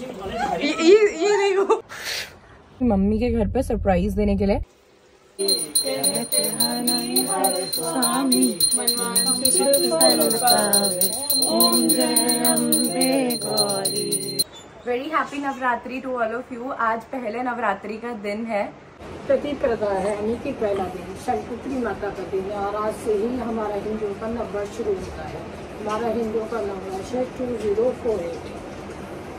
ये देखो मम्मी के घर पे सरप्राइज देने के लिए। Very happy Navratri to all of you. आज पहले नवरात्रि का दिन है, प्रतिप्रदा है, यानी कि पहला दिन शैलपुत्री माता का दिन है और आज से ही हमारा हिंदुओं का नववर्ष शुरू होता है। हमारा हिंदुओं का नववर्ष है 2048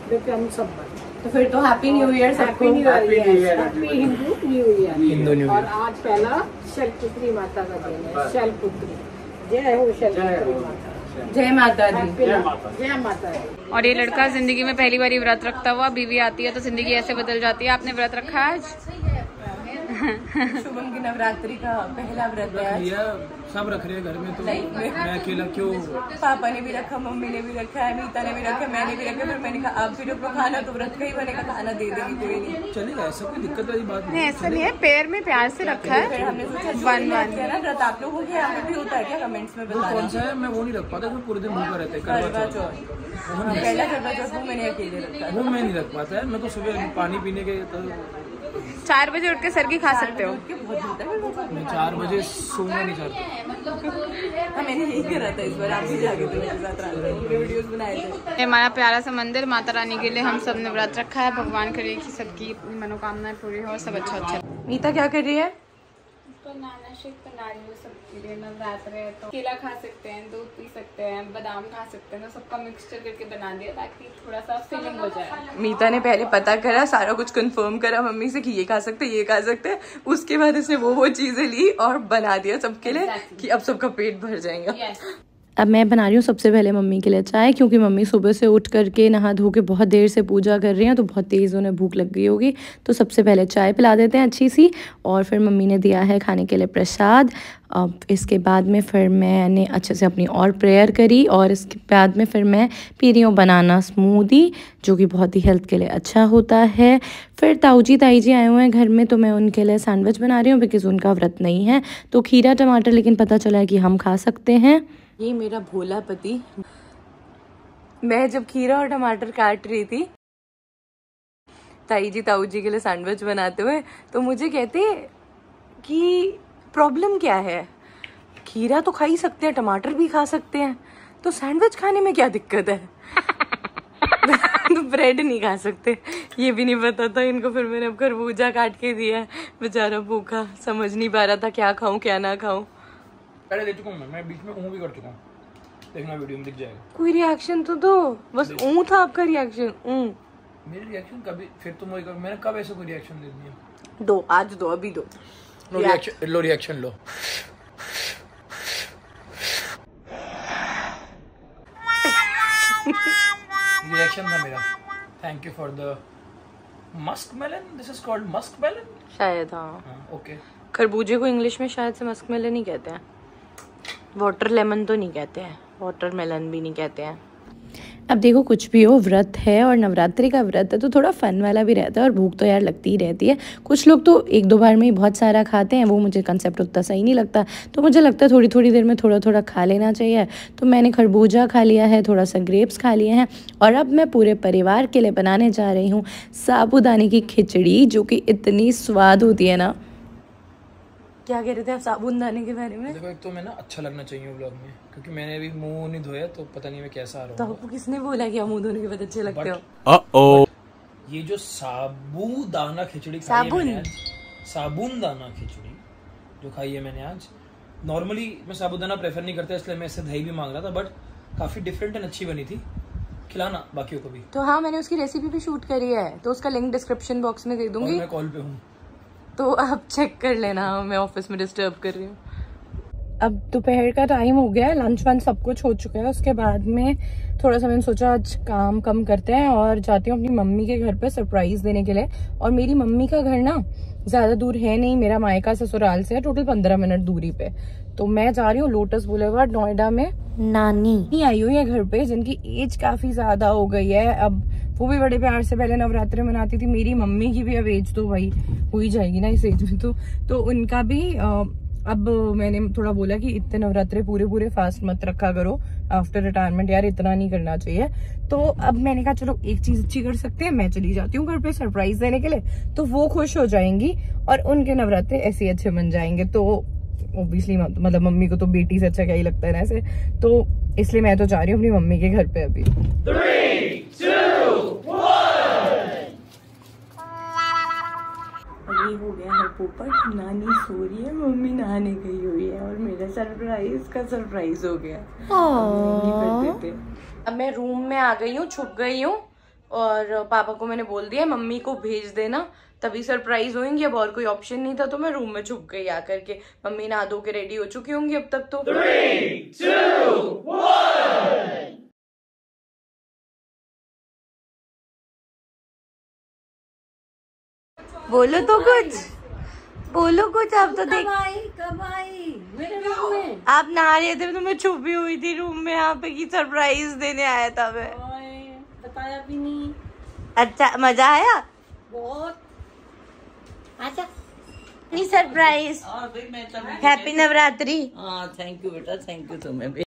विक्रम संवत। तो फिर तो हैप्पी न्यू ईयर सबको। Happy Hindu new year. और आज पहला शैलपुत्री माता का दिन है। शैलपुत्री, जय हो शैलपुत्री माता। जय माता दी। जय माता दी। और ये लड़का जिंदगी में पहली बार व्रत रखता हुआ, बीवी आती है तो जिंदगी ऐसे बदल जाती है। आपने व्रत रखा आज? शुभम की नवरात्रि का पहला व्रत है आज। सब रख रहे हैं घर में, तो मैं अकेला क्यों? पापा ने भी रखा, मम्मी ने भी रखा है, मीता ने भी रखा, मैंने भी रखा। फिर मैंने कहा आप भी लोग खाना तो व्रत का ही बनेगा, खाना दे देंगे, कोई नहीं चलेगा, ऐसा कोई दिक्कत वाली बात नहीं। ऐसा नहीं है, पैर में प्यार से रखा है। फिर हमने सोचा ना व्रत आप लोगों के यहाँ पे भी होता है क्या, कमेंट्स में बताना। कौन सा है? मैं वो नहीं रख पाता, तो पूरे दिन भूखा रहता है। करवा चौथ, पहला करवा चौथ वो मैंने अकेले रखा, वो मैं नहीं रख पाता है। मैं तो सुबह पानी पीने के 4 बजे उठ के सरगी खा सकते हो। मैं 4 बजे सोना नहीं चाहता। मैंने यही करा था इस बार, आप भी जाके थे मेरे साथ रात में वीडियोस बनाए थे। हमारा प्यारा सा मंदिर, माता रानी के लिए हम सब ने व्रत रखा है। भगवान करे कि सबकी मनोकामनाएं पूरी हो और सब अच्छा। मीता क्या कर रही है? बनाना शेक बना रही हूँ सबके लिए। नवरात्र है तो केला खा सकते हैं, दूध पी सकते हैं, बादाम खा सकते हैं, तो सबका मिक्सचर करके बना दिया ताकि थोड़ा सा फीलिंग हो जाए। मीता ने पहले पता करा, सारा कुछ कंफर्म करा मम्मी से कि ये खा सकते, ये खा सकते हैं। उसके बाद उसने वो चीजें ली और बना दिया सबके लिए कि अब सबका पेट भर जाएगा। अब मैं बना रही हूँ सबसे पहले मम्मी के लिए चाय, क्योंकि मम्मी सुबह से उठ करके नहा धो के बहुत देर से पूजा कर रही हैं, तो बहुत तेज़ उन्हें भूख लग गई होगी। तो सबसे पहले चाय पिला देते हैं अच्छी सी। और फिर मम्मी ने दिया है खाने के लिए प्रसाद। अब इसके बाद में फिर मैंने अच्छे से अपनी और प्रेयर करी, और इसके बाद में फिर मैं पी रही हूँ बनाना स्मूदी, जो कि बहुत ही हेल्थ के लिए अच्छा होता है। फिर ताऊ जी ताई जी आए हुए हैं घर में, तो मैं उनके लिए सैंडविच बना रही हूँ, बिकॉज़ उनका व्रत नहीं है। तो खीरा टमाटर लेकिन पता चला है कि हम खा सकते हैं। ये मेरा भोला पति। मैं जब खीरा और टमाटर काट रही थी ताई जी ताऊ जी के लिए सैंडविच बनाते हुए, तो मुझे कहते कि प्रॉब्लम क्या है, खीरा तो खा ही सकते हैं, टमाटर भी खा सकते हैं, तो सैंडविच खाने में क्या दिक्कत है? तो ब्रेड नहीं खा सकते, ये भी नहीं पता था इनको। फिर मैंने अब खरबूजा काट के दिया, बेचारा भूखा समझ नहीं पा रहा था क्या खाऊं क्या ना खाऊं। पहले दे चुका हूँ मैं बीच में ऊँ भी कर चुका हूँ, देखना वीडियो में दिख जाएगा। कोई रिएक्शन तो दो, बस ऊँ था आपका रिएक्शन। मेरी रिएक्शन कभी, फिर तुम वही मैंने कब ऐसा कोई रिएक्शन दे दिया? दो, आज दो, अभी दो। लो रिएक्शन लो। रिएक्शन था मेरा। Thank you for the musk melon. This is called musk melon शायद। हाँ ओके। खरबूजे को इंग्लिश में शायद से मस्क मेलन ही कहते हैं, वाटर लेमन तो नहीं कहते हैं, वाटर मेलन भी नहीं कहते हैं। अब देखो कुछ भी हो, व्रत है और नवरात्रि का व्रत है तो थोड़ा फन वाला भी रहता है, और भूख तो यार लगती ही रहती है। कुछ लोग तो 1-2 बार में ही बहुत सारा खाते हैं, वो मुझे कंसेप्ट उतना सही नहीं लगता। तो मुझे लगता है थोड़ी थोड़ी देर में थोड़ा थोड़ा खा लेना चाहिए। तो मैंने खरबूजा खा लिया है, थोड़ा सा ग्रेप्स खा लिए हैं, और अब मैं पूरे परिवार के लिए बनाने जा रही हूँ साबूदाने की खिचड़ी, जो कि इतनी स्वाद होती है ना। क्या कह रहे थे आप साबूदाने के बारे में? देखो, एक तो मैं ना अच्छा लगना चाहिए व्लॉग में, क्योंकि मैंने अभी मुंह नहीं धोया, तो पता नहीं मैं कैसा आ रहा हूँ। तो आपको किसने बोला कि आप मुंह धोने के बाद अच्छे लगते हो? ये जो साबूदाना खिचड़ी साबुन दाना खिचड़ी जो खाई है मैंने आज, नॉर्मली मैं साबूदाना प्रेफर नहीं करता, इसलिए मैं इससे दही भी मांग रहा था, बट काफी डिफरेंट एंड अच्छी बनी थी। खिलाना बाकियों को भी। तो हाँ, मैंने उसकी रेसिपी भी शूट करी है, तो उसका लिंक डिस्क्रिप्शन बॉक्स में दे दूंगी। मैं कॉल पे हूँ, तो आप चेक कर लेना। मैं ऑफिस में डिस्टर्ब कर रही हूँ। अब दोपहर का टाइम हो गया है, लंच वंच सब कुछ हो चुका है। उसके बाद में थोड़ा सा मैंने सोचा आज काम कम करते हैं और जाती हूँ अपनी मम्मी के घर पे सरप्राइज देने के लिए। और मेरी मम्मी का घर ना ज्यादा दूर है नहीं, मेरा मायका ससुराल से है टोटल 15 मिनट दूरी पे। तो मैं जा रही हूँ लोटस बुलेवार्ड नोएडा में। नानी आई हुई है घर पे, जिनकी एज काफी ज्यादा हो गई है। अब वो भी बड़े प्यार से पहले नवरात्रि मनाती थी, मेरी मम्मी की भी अब एज तो भाई हो ही जाएगी ना इस एज में, तो उनका भी अब मैंने थोड़ा बोला कि इतने नवरात्रे पूरे फास्ट मत रखा करो आफ्टर रिटायरमेंट, यार इतना नहीं करना चाहिए। तो अब मैंने कहा चलो एक चीज अच्छी कर सकते हैं, मैं चली जाती हूँ घर पे सरप्राइज देने के लिए, तो वो खुश हो जाएंगी और उनके नवरात्रे ऐसे ही अच्छे बन जाएंगे। तो ऑब्वियसली मतलब मम्मी को तो बेटी से अच्छा क्या ही लगता है ना ऐसे, तो इसलिए मैं तो जा रही हूँ अपनी मम्मी के घर पे अभी। 3, 2, 1। ये हो गया है पोपट, नानी सो रही है, मम्मी नहाने गई हुई है और मेरा सरप्राइज का सरप्राइज हो गया। अब मैं रूम में आ गई हूँ, छुप गई हूँ और पापा को मैंने बोल दिया मम्मी को भेज देना तभी सरप्राइज होंगी। अब और कोई ऑप्शन नहीं था तो मैं रूम में छुप गई आकर के। मम्मी नहा धो के रेडी हो चुकी होंगी अब तक तो। 3, 2, 1। बोलो तो कुछ, बोलो कुछ। आप तो देख कब आई मेरे रूम में? आप नहा रहे थे तो मैं छुपी हुई थी रूम में यहाँ पे कि सरप्राइज देने आया था मैं। बताया भी नहीं। अच्छा मजा आया बहुत। अच्छा सरप्राइज। हैप्पी नवरात्रि। हाँ थैंक यू बेटा, थैंक यू तुम्हें भी।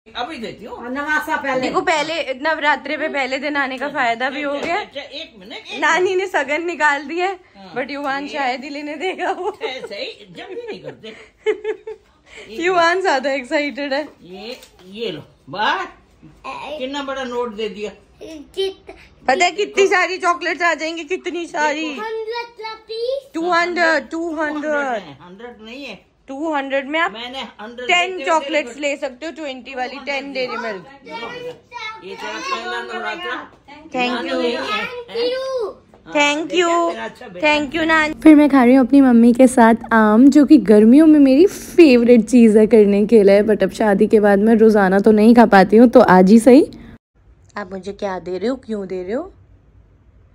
अभी देती हूँ नवासा पहले। देखो पहले नवरात्रि पे पहले दिन आने का फायदा भी हो गया। एक मिनट। नानी ने सगन निकाल दिया बट युवान शायद ही लेने देगा वो। ऐसे ही जब भी नहीं करते। युवान ज्यादा एक्साइटेड है। ये लो बाहर कितना बड़ा नोट दे दिया। पता है कितनी सारी चॉकलेट्स आ जाएंगी, कितनी सारी। 200 100 नहीं है, 200 में आप मैंने 100 10 चॉकलेट्स ले सकते हो, 20 वाली 10 डेयरी मिल्क। ये तेरा पहला नवरात्रा। थैंक यू हाँ, थैंक यू अच्छा थैंक यू नानी। फिर मैं खा रही हूँ अपनी मम्मी के साथ आम, जो कि गर्मियों में मेरी फेवरेट चीज़ है करने के लिए, बट अब शादी के बाद मैं रोज़ाना तो नहीं खा पाती हूँ, तो आज ही सही। आप मुझे क्या दे रहे हो, क्यों दे रहे हो?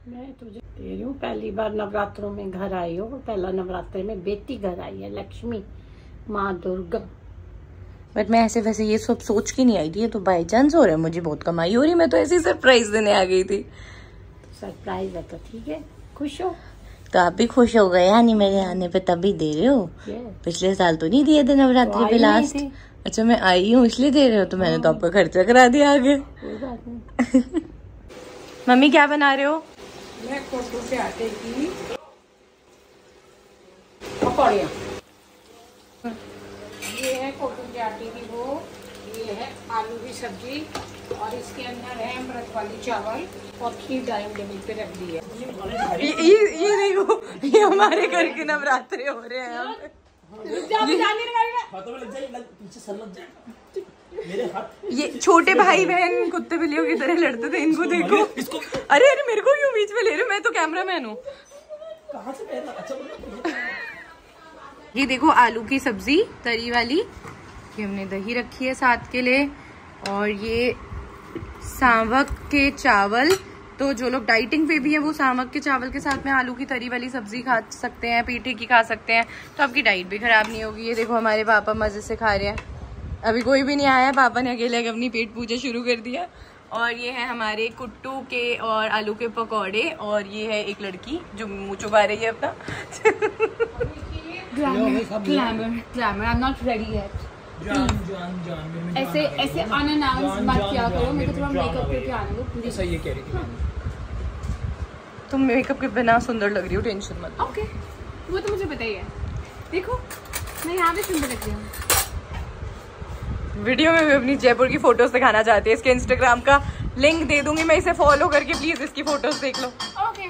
मैं तुझे दे रही हूँ, पहली बार नवरात्रों में घर आई हो। पहला नवरात्रे में बेटी घर आई है, लक्ष्मी माँ दुर्गा। बट मैं ऐसे वैसे ये सब सोच के नहीं आई थी, ये तो बाई चांस हो रहा है, मुझे बहुत कमाई हो रही है, मैं तो ऐसे ही सरप्राइज देने आ गई थी। सरप्राइज है तो ठीक है, खुश हो तो आप भी खुश हो गए यानी मेरे आने पे तभी दे रहे हो। पिछले साल तो नहीं दिए थे नवरात्रि पे लास्ट। अच्छा मैं आई हूँ इसलिए दे रहे हो, तो मैंने तो आपका खर्चा करा दिया आगे। मम्मी क्या बना रहे हो? मैं कोटू के आटे की पकौड़ियाँ। ये है कोटू के आटे की वो, ये है आलू की सब्जी और इसके अंदर है अमृत वाली चावल और खीर डाइनिंग टेबल पे रख दी है। ये देखो, ये हमारे घर के नवरात्रे हो रहे हैं। ये छोटे भाई बहन कुत्ते बिल्लियों की तरह लड़ते थे, इनको देखो। अरे अरे मेरे को क्यों बीच में ले रहे हो, मैं तो कैमरामैन हूँ। ये देखो आलू की सब्जी तरी वाली, ये हमने दही रखी है साथ के लिए, और ये सावक के चावल। तो जो लोग डाइटिंग पे भी हैं वो सावक के चावल के साथ में आलू की तरी वाली सब्जी खा सकते हैं, पीठे की खा सकते हैं, तो आपकी डाइट भी खराब नहीं होगी। ये देखो हमारे पापा मजे से खा रहे हैं, अभी कोई भी नहीं आया, पापा ने अकेले अपनी पेट पूजा शुरू कर दिया। और ये है हमारे कुट्टू के और आलू के पकौड़े, और ये है एक लड़की जो मुँह चुबा रही है अपना। Glamour I am not ready yet. ऐसे ऐसे अनअनाउंस मत किया करो, मेरे को थोड़ा मेकअप करके आने दो प्लीज। सही है कह रही थी। तुम मेकअप के बिना सुंदर लग रही हो, टेंशन मत। ओके वो तो मुझे पता ही है, देखो मैं यहाँ पे सुंदर लग रही हूँ। वीडियो में भी अपनी जयपुर की फोटोज दिखाना चाहती है, इसके इंस्टाग्राम का लिंक दे दूंगी मैं, इसे फॉलो करके प्लीज इसकी फोटोज देख लो। ओके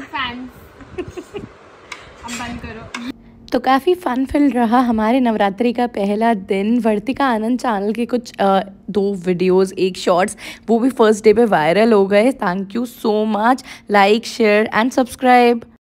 फैन अब बंद करो। तो काफ़ी फन फिल रहा हमारे नवरात्रि का पहला दिन। वर्तिका आनंद चैनल के कुछ 2 वीडियोस, 1 शॉर्ट्स, वो भी फर्स्ट डे पे वायरल हो गए। Thank you so much, like share and subscribe.